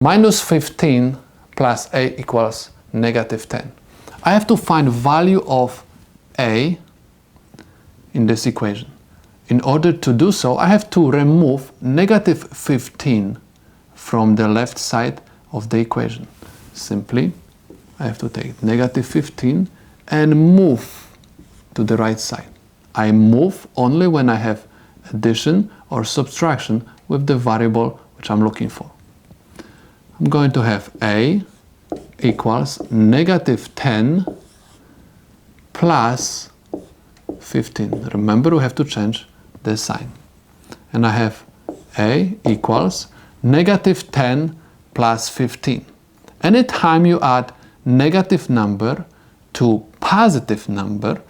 Minus 15 plus a equals negative 10. I have to find value of a in this equation. In order to do so, I have to remove negative 15 from the left side of the equation. Simply, I have to take negative 15 and move to the right side. I move only when I have addition or subtraction with the variable which I'm looking for. I'm going to have a equals negative 10 plus 15. Remember, we have to change the sign. And I have a equals negative 10 plus 15. Anytime you add negative number to positive number,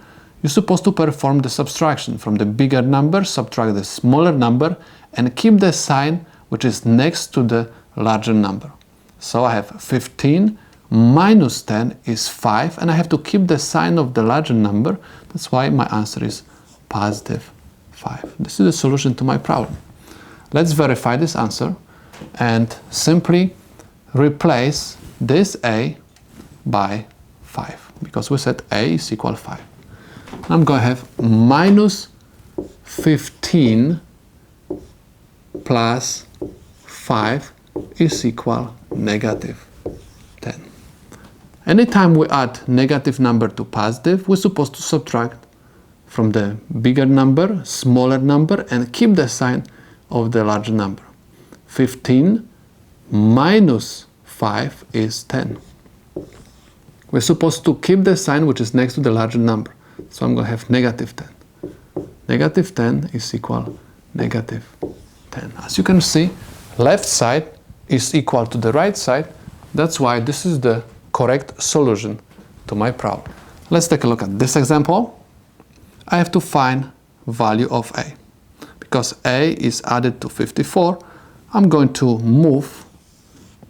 you're supposed to perform the subtraction. From the bigger number, subtract the smaller number and keep the sign which is next to the larger number. So I have 15 minus 10 is 5, and I have to keep the sign of the larger number. That's why my answer is positive 5. This is the solution to my problem. Let's verify this answer and simply replace this a by 5, because we said a is equal 5. I'm going to have minus 15 plus 5 is equal negative 10. Anytime we add negative number to positive, we're supposed to subtract from the bigger number, smaller number, and keep the sign of the larger number. 15 minus 5 is 10. We're supposed to keep the sign which is next to the larger number. So I'm going to have negative 10. Negative 10 is equal negative 10. As you can see, left side is equal to the right side. That's why this is the correct solution to my problem. Let's take a look at this example. I have to find value of a. Because a is added to 54, I'm going to move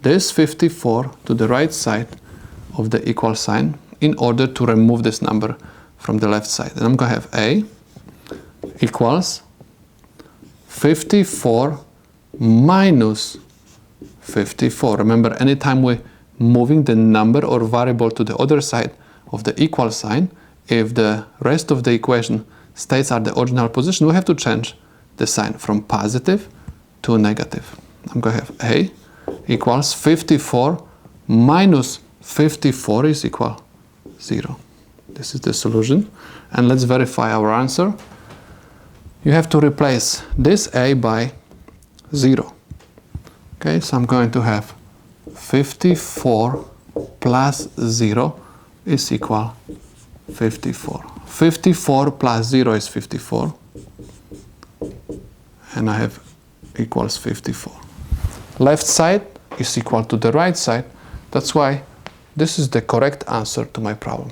this 54 to the right side of the equal sign in order to remove this number from the left side. And I'm going to have a equals 54 minus 54. Remember, anytime we're moving the number or variable to the other side of the equal sign, if the rest of the equation stays at the original position, we have to change the sign from positive to negative. I'm going to have a equals 54 minus 54 is equal 0. This is the solution. And let's verify our answer. You have to replace this a by 0. Okay, so I'm going to have 54 plus 0 is equal 54. 54 plus 0 is 54. And I have equals 54. Left side is equal to the right side. That's why this is the correct answer to my problem.